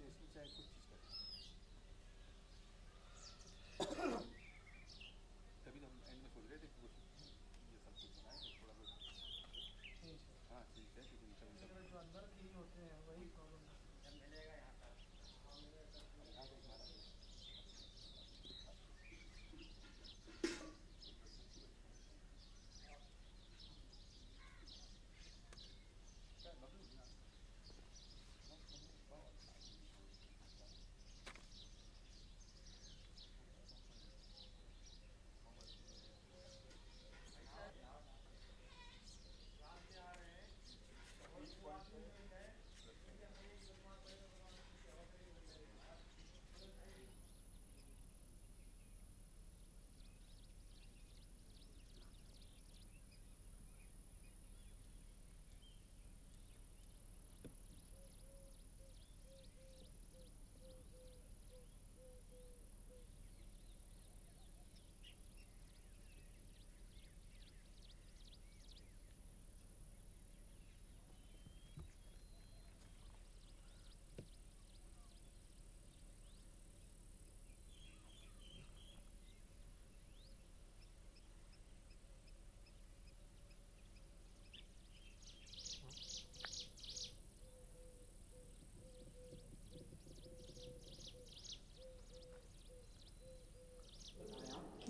इसमें चाहे कुछ चीज़ करें। तभी तो हम एंड में सोच रहे थे कि कुछ ये सब कुछ बनाएंगे थोड़ा बहुत। हाँ चीज़ है कि इनका जो अंदर के ही होते हैं वही प्रॉब्लम मिलेगा यहाँ का। हाँ तो हमारा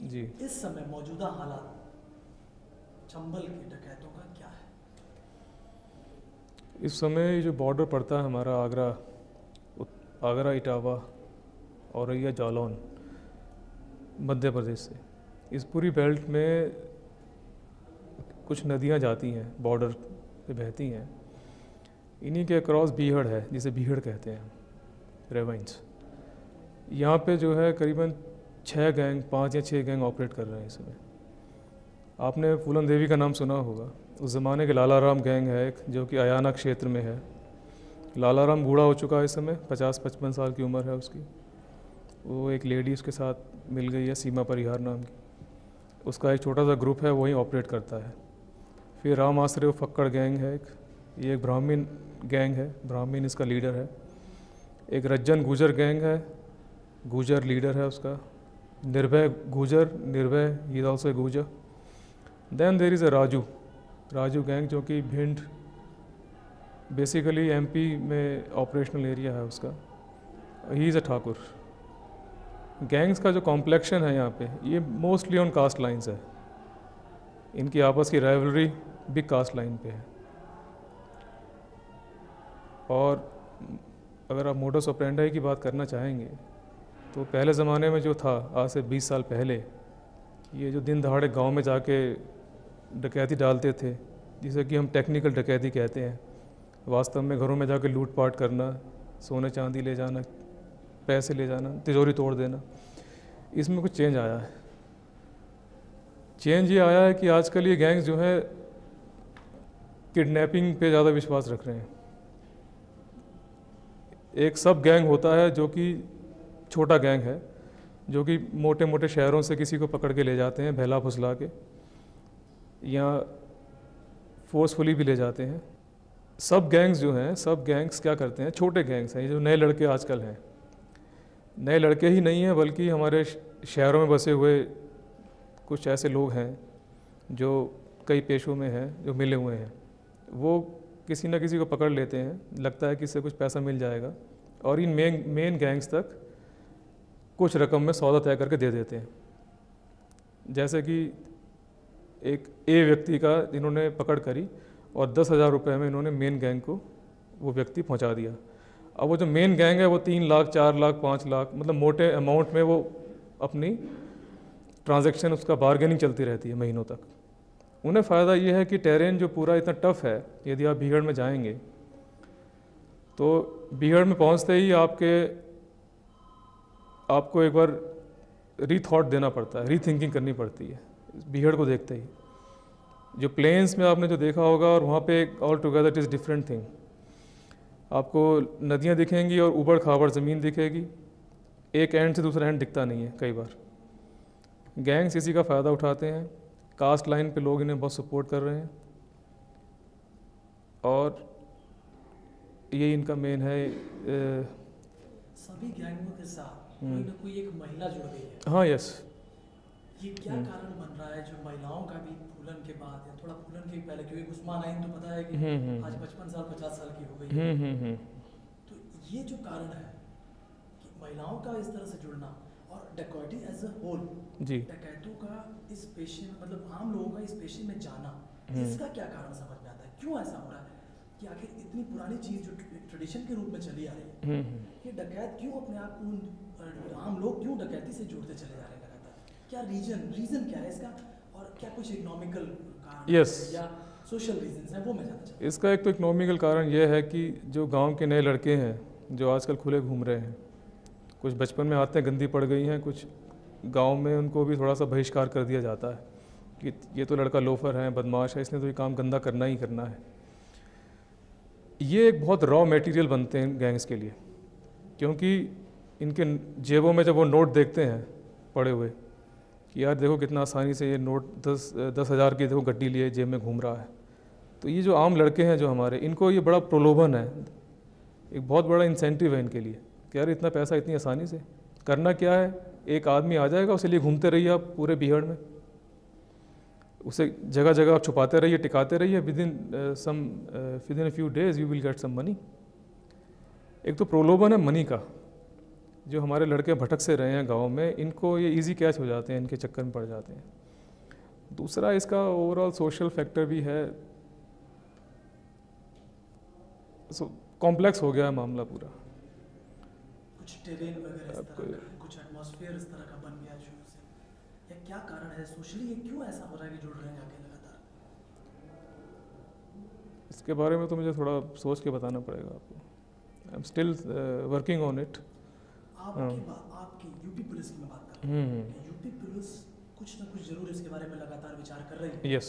जी। इस समय मौजूदा हालात चंबल के डकैतों का क्या है? इस समय जो बॉर्डर पड़ता है हमारा आगरा इटावा औरैया जालौन मध्य प्रदेश से, इस पूरी बेल्ट में कुछ नदियां जाती हैं, बॉर्डर पे बहती हैं। इन्हीं के क्रॉस बीहड़ है, जिसे बीहड़ कहते हैं, रेवेंस। यहाँ पे जो है करीबन 5 या 6 गैंग ऑपरेट कर रहे हैं इस समय। आपने फूलन देवी का नाम सुना होगा। उस ज़माने के लालाराम गैंग है एक, जो कि अयाना क्षेत्र में है। लालाराम बूढ़ा हो चुका है इस समय, 50-55 साल की उम्र है उसकी। वो एक लेडी उसके साथ मिल गई है, सीमा परिहार नाम की। उसका एक छोटा सा ग्रुप है, वहीं ऑपरेट करता है। फिर राम आश्रय फक्कड़ गैंग है एक, ये एक ब्राह्मीण गैंग है, ब्राह्मीण इसका लीडर है। एक रज्जन गुजर गैंग है, गुजर लीडर है उसका। निर्भय गुजर, निर्भय he is also a Gujjar. Then there is a Raju gang, जो कि भिंड बेसिकली एमपी में ऑपरेशनल एरिया है उसका। He is a Thakur. Gangs का जो कॉम्प्लेक्शन है यहाँ पे, ये मोस्टली ऑन कास्ट लाइन्स है। इनकी आपस की राइवलरी भी कास्ट लाइन पे है। और अगर आप मोडस ऑपरेंडी की बात करना चाहेंगे, तो पहले ज़माने में जो था, आज से 20 साल पहले, ये जो दिन दहाड़े गांव में जाके डकैती डालते थे, जिसे कि हम टेक्निकल डकैती कहते हैं। वास्तव में घरों में जाके लूटपाट करना, सोने चांदी ले जाना, पैसे ले जाना, तिजोरी तोड़ देना, इसमें कुछ चेंज आया है। चेंज ये आया है कि आजकल ये गैंग्स जो है किडनैपिंग पे ज़्यादा विश्वास रख रहे हैं। एक सब गैंग होता है जो कि छोटा गैंग है, जो कि मोटे मोटे शहरों से किसी को पकड़ के ले जाते हैं, बहला फुसला के, या फोर्सफुली भी ले जाते हैं। सब गैंग्स जो हैं, सब गैंग्स क्या करते हैं, छोटे गैंग्स हैं, ये जो नए लड़के आजकल हैं, नए लड़के ही नहीं हैं बल्कि हमारे शहरों में बसे हुए कुछ ऐसे लोग हैं जो कई पेशों में हैं, जो मिले हुए हैं। वो किसी न किसी को पकड़ लेते हैं, लगता है कि इससे कुछ पैसा मिल जाएगा, और इन मेन गैंग्स तक कुछ रकम में सौदा तय करके दे देते हैं। जैसे कि एक ए व्यक्ति का इन्होंने पकड़ करी और 10,000 रुपये में इन्होंने मेन गैंग को वो व्यक्ति पहुंचा दिया। अब वो जो मेन गैंग है वो 3 लाख, 4 लाख, 5 लाख, मतलब मोटे अमाउंट में वो अपनी ट्रांजैक्शन, उसका बार्गेनिंग चलती रहती है महीनों तक। उन्हें फ़ायदा ये है कि टेरेन जो पूरा इतना टफ है, यदि आप बीहड़ में जाएंगे तो बीहड़ में पहुंचते ही आपको एक बार रीथॉट देना पड़ता है, रीथिंकिंग करनी पड़ती है बीहड़ को देखते ही। जो प्लेन्स में आपने जो देखा होगा, और वहाँ पे all together it is different thing. आपको नदियाँ दिखेंगी और ऊबड़ खाबड़ ज़मीन दिखेगी, एक एंड से दूसरा एंड दिखता नहीं है कई बार। गैंग्स इसी का फ़ायदा उठाते हैं। कास्ट लाइन पे लोग इन्हें बहुत सपोर्ट कर रहे हैं, और ये इनका मेन है सभी गैंगों के साथ कोई ना कोई एक महिला जुड़ गई है। हाँ, यस। ये क्या कारण बन रहा है जो महिलाओं का भी फूलन के बाद या थोड़ा फूलन के पहले, क्योंकि उस्मान आइन तो पता है कि आज 55 साल 50 साल की हो गई है, तो ये जो कारण है कि महिलाओं का इस तरह से जुड़ना और डकैती एज अ होल, जी। डकैतों का इस पेशे में, मतलब आम लोगों का इस पेशे में जाना, इसका क्या कारण समझ में आता है? क्यों ऐसा हो रहा है कि आखिर इतनी पुरानी चीज़ जो ट्रेडिशन के रूप में चली आ रही है, ये डकैत क्यों अपने आप को, आम लोग क्यों डकैती से जुड़ते चले जा रहे हैं लगातार? क्या रीजन क्या है इसका, और क्या कुछ इकोनॉमिकल कारण Yes. है या सोशल रीजंस हैं, वो मैं जानना चाहता हूँ। इसका एक तो इकोनॉमिकल कारण यह है कि जो गांव के नए लड़के हैं जो आजकल खुले घूम रहे हैं, कुछ बचपन में आदतें गंदी पड़ गई हैं, कुछ गांव में उनको भी थोड़ा सा बहिष्कार कर दिया जाता है कि ये तो लड़का लोफर है, बदमाश है, इसने तो ये काम गंदा करना ही करना है। ये एक बहुत रॉ मटेरियल बनते हैं गैंग्स के लिए, क्योंकि इनके जेबों में जब वो नोट देखते हैं पड़े हुए कि यार देखो कितना आसानी से ये नोट 10,000 की देखो गड्डी लिए जेब में घूम रहा है, तो ये जो आम लड़के हैं जो हमारे, इनको ये बड़ा प्रलोभन है, एक बहुत बड़ा इंसेंटिव है इनके लिए कि यार इतना पैसा इतनी आसानी से करना क्या है, एक आदमी आ जाएगा उसे लिए घूमते रहिए आप पूरे बिहार में, उसे जगह जगह आप छुपाते रहिए, टिकाते रहिए, within few days you will get some money. एक तो प्रलोभन है मनी का, जो हमारे लड़के भटक से रहे हैं गांव में, इनको ये इजी कैच हो जाते हैं, इनके चक्कर में पड़ जाते हैं। दूसरा इसका ओवरऑल सोशल फैक्टर भी है, कॉम्प्लेक्स हो गया है मामला पूरा। कुछ टेरेन वगैरह इस तरह का, कुछ एटमॉस्फेयर इस तरह का बन गया शुरू से, या क्या कारण है सोशली, ये क्यों ऐसा हो रहा है कि जुड़ रहे हैं आके लगातार? इसके बारे में तो मुझे थोड़ा सोच के बताना पड़ेगा आपको, I am still working on it. आपकी यूपी पुलिस की मैं बात कर रहा हूँ, यूपी पुलिस कुछ ना कुछ जरूर इसके बारे में लगातार विचार कर रही है। यस।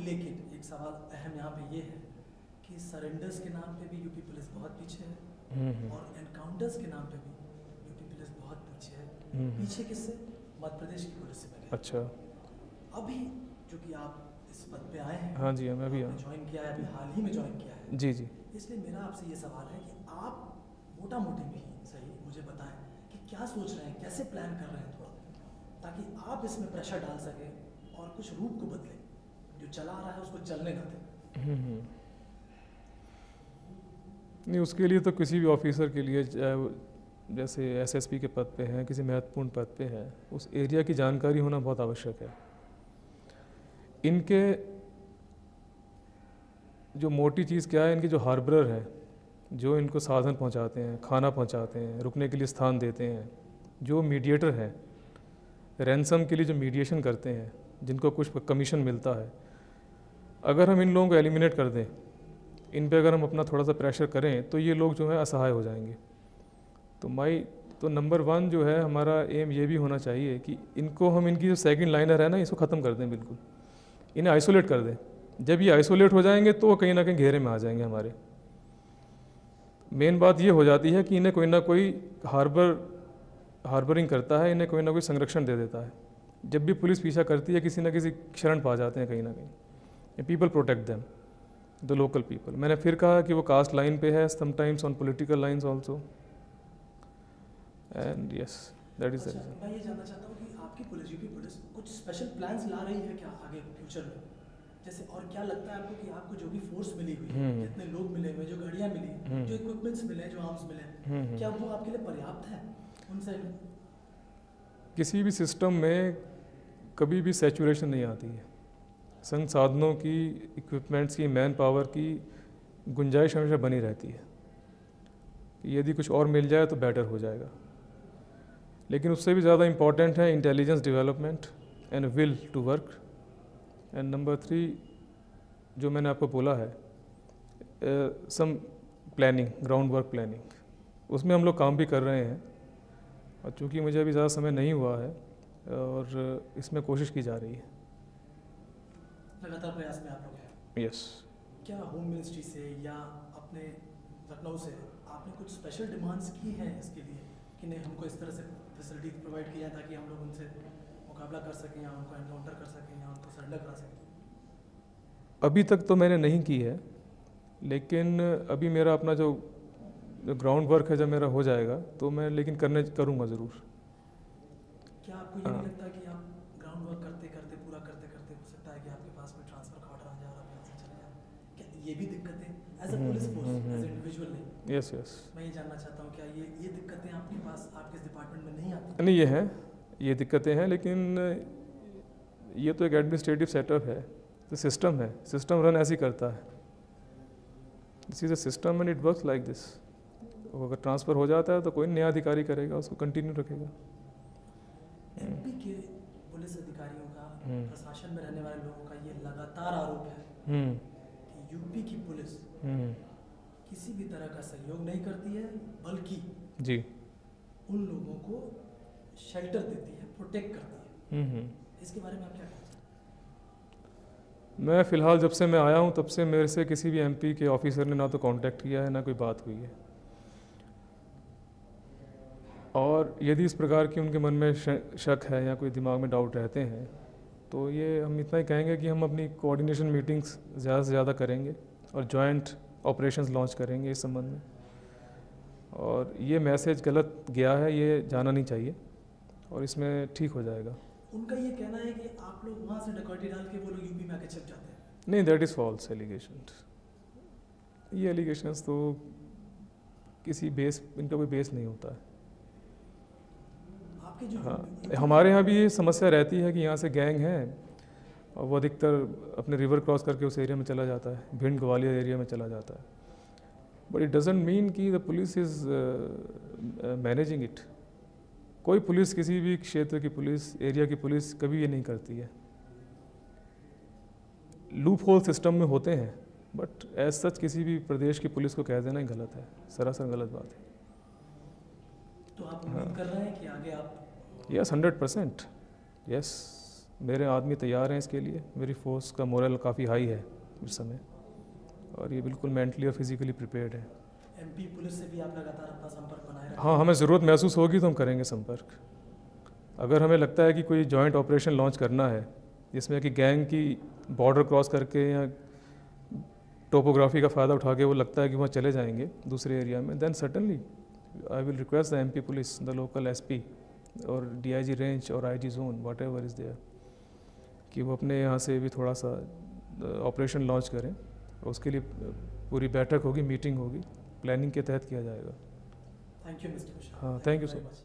लेकिन एक सवाल अहम यहाँ पे ये है कि सरेंडर्स के नाम पे भी यूपी पुलिस बहुत पीछे है, और एनकाउंटर्स के नाम पे भी यूपी पुलिस बहुत पीछे है। पीछे किससे? मध्य प्रदेश की पुलिस से पहले। अच्छा। अभी जो कि आप इस पद पे आए हैं, हाँ जी, मैं भी ज्वाइन किया है, अभी हाल ही में ज्वाइन किया है। जी जी। इसलिए मेरा आपसे ये सवाल है कि आप मोटा मोटी भी सही मुझे बताएं कि क्या सोच रहे हैं, कैसे प्लान कर रहे हैं थोड़ा, ताकि आप इसमें प्रेशर डाल सकें और कुछ रूप को बदलें, जो चला आ रहा है उसको चलने ना दें। नहीं, उसके लिए तो किसी भी ऑफिसर के लिए, जैसे एसएसपी के पद पे हैं, किसी महत्वपूर्ण पद पे है, उस एरिया की जानकारी होना बहुत आवश्यक है। इनके जो मोटी चीज़ क्या है, इनके जो हार्बरर हैं, जो इनको साधन पहुंचाते हैं, खाना पहुंचाते हैं, रुकने के लिए स्थान देते हैं, जो मीडिएटर हैं, रैंसम के लिए जो मीडिएशन करते हैं, जिनको कुछ कमीशन मिलता है, अगर हम इन लोगों को एलिमिनेट कर दें, इन पे अगर हम अपना थोड़ा सा प्रेशर करें, तो ये लोग जो है असहाय हो जाएंगे। तो नंबर 1 जो है हमारा एम ये भी होना चाहिए कि इनको हम, इनकी जो सेकंड लाइनर है ना, इसको ख़त्म कर दें, बिल्कुल इन्हें आइसोलेट कर दें। जब ये आइसोलेट हो जाएंगे तो कहीं ना कहीं घेरे में आ जाएंगे हमारे। मेन बात ये हो जाती है कि इन्हें कोई ना कोई हार्बरिंग करता है, इन्हें कोई ना कोई संरक्षण दे देता है। जब भी पुलिस पीछा करती है, किसी ना किसी शरण पा जाते हैं कहीं ना कहीं। People protect them, the local people. मैंने फिर कहा कि वो कास्ट लाइन पे है, sometimes on political lines also, and yes that is the reason. मैं ये जानना चाहता हूँ कि आपकी पुलिस, यूपी पुलिस, कुछ स्पेशल प्लान्स ला रही है क्या आगे फ्यूचर में? जैसे और क्या लगता है आपको कि आपको जो भी फोर्स मिली हुई है, जितने लोग मिले हुए, जो गाड़ियाँ मिली, जो इक्विपमेंट्स मिले, जो आर्म्स मिले, क्या वो आपके लिए पर्याप्त है? उनसे किसी भी सिस्टम में कभी भी सैचुरेशन नहीं आती है। संसाधनों की, इक्विपमेंट्स की, मैन पावर की गुंजाइश हमेशा बनी रहती है कि यदि कुछ और मिल जाए तो बेटर हो जाएगा। लेकिन उससे भी ज़्यादा इम्पॉर्टेंट है intelligence development and will to work. And number 3 जो मैंने आपको बोला है, some planning, ground work planning, उसमें हम लोग काम भी कर रहे हैं। और चूँकि मुझे अभी ज़्यादा समय नहीं हुआ है और इसमें कोशिश की जा रही है। लगातार प्रयास में आप लोग हैं। यस। क्या होम मिनिस्ट्री से या अपने लखनऊ से आपने कुछ स्पेशल डिमांड्स की हैं इसके लिए कि नहीं, हमको इस तरह से फैसिलिटी प्रोवाइड की जाए ताकि हम लोग उनसे मुकाबला कर सकें या उनको एनकाउंटर कर सकें या उनको सरेंडर करा सकें? अभी तक तो मैंने नहीं की है, लेकिन अभी मेरा अपना जो जो ग्राउंड वर्क है जब मेरा हो जाएगा तो मैं लेकिन करूँगा ज़रूर। क्या आपको ये नहीं लगता कि आप ग्राउंड वर्क करते करते पूरा करते करते हो सकता है कि आपके पास में ट्रांसफर का ऑर्डर आ जाए और आप यहाँ से चले जाए? क्या ये भी दिक्कतें as a police force as a individual नहीं? Yes yes. मैं ये जानना चाहता हूँ क्या ये दिक्कतें आपके पास आपके डिपार्टमेंट में नहीं आती? नहीं, ये हैं, ये दिक्कतें हैं, लेकिन ये तो एक एडमिनिस्ट्रेटिव सेटअप है, तो सिस्टम है, सिस्टम रन ऐसे ही करता है। This is a system and it works like this. अगर ट्रांसफ़र हो जाता है तो कोई नया अधिकारी करेगा, उसको कंटिन्यू रखेगा। एमपी के पुलिस अधिकारियों का, प्रशासन में रहने वाले लोगों का ये लगातार आरोप है कि यूपी की पुलिस किसी भी तरह का सहयोग नहीं करती है, बल्कि जी उन लोगों को शेल्टर देती है, प्रोटेक्ट करती है। इसके बारे में आप क्या कहते हैं? मैं फ़िलहाल जब से मैं आया हूँ तब से मेरे से किसी भी एमपी के ऑफिसर ने ना तो कांटेक्ट किया है, ना कोई बात हुई है। और यदि इस प्रकार की उनके मन में शक है या कोई दिमाग में डाउट रहते हैं तो ये हम इतना ही कहेंगे कि हम अपनी कोऑर्डिनेशन मीटिंग्स ज़्यादा से ज़्यादा करेंगे और जॉइंट ऑपरेशंस लॉन्च करेंगे इस संबंध में। और ये मैसेज गलत गया है, ये जाना नहीं चाहिए और इसमें ठीक हो जाएगा। उनका ये कहना है कि आप लोग वहाँ से डकैती डाल के वो लोग यूपी में आके छिप जाते हैं। नहीं, दैट इज़ फॉल्स एलिगेशन। ये एलिगेशंस तो किसी बेस, इनका कोई बेस नहीं होता है। आपके जो हाँ, हमारे यहाँ भी ये समस्या रहती है कि यहाँ से गैंग है और वो अधिकतर अपने रिवर क्रॉस करके उस एरिया में चला जाता है, भिंड ग्वालियर एरिया में चला जाता है। बट इट डजेंट मीन कि the police is managing it. कोई पुलिस, किसी भी क्षेत्र की पुलिस, एरिया की पुलिस कभी ये नहीं करती है। लूप होल सिस्टम में होते हैं, बट एज सच किसी भी प्रदेश की पुलिस को कह देना ही गलत है, सरासर गलत बात है। तो आप उम्मीद कर रहे हैं कि आगे आप? यस, 100%। यस, मेरे आदमी तैयार हैं इसके लिए। मेरी फोर्स का मोरल काफ़ी हाई है इस समय और ये बिल्कुल मेंटली और फिजिकली प्रिपेयर्ड है। एमपी पुलिस से भी आप लगातार अपना संपर्क बनाए रखें? हाँ, हमें ज़रूरत महसूस होगी तो हम करेंगे संपर्क। अगर हमें लगता है कि कोई जॉइंट ऑपरेशन लॉन्च करना है जिसमें कि गैंग की बॉर्डर क्रॉस करके या टोपोग्राफी का फ़ायदा उठा के वो लगता है कि वहाँ चले जाएंगे दूसरे एरिया में, then certainly I will request the MP police, the local SP और डीआईजी रेंज और IG zone, whatever is there, कि वो अपने यहाँ से भी थोड़ा सा ऑपरेशन लॉन्च करें। उसके लिए पूरी बैठक होगी, मीटिंग होगी, प्लानिंग के तहत किया जाएगा। Thank you mister Mishra. हाँ, थैंक यू सो मच।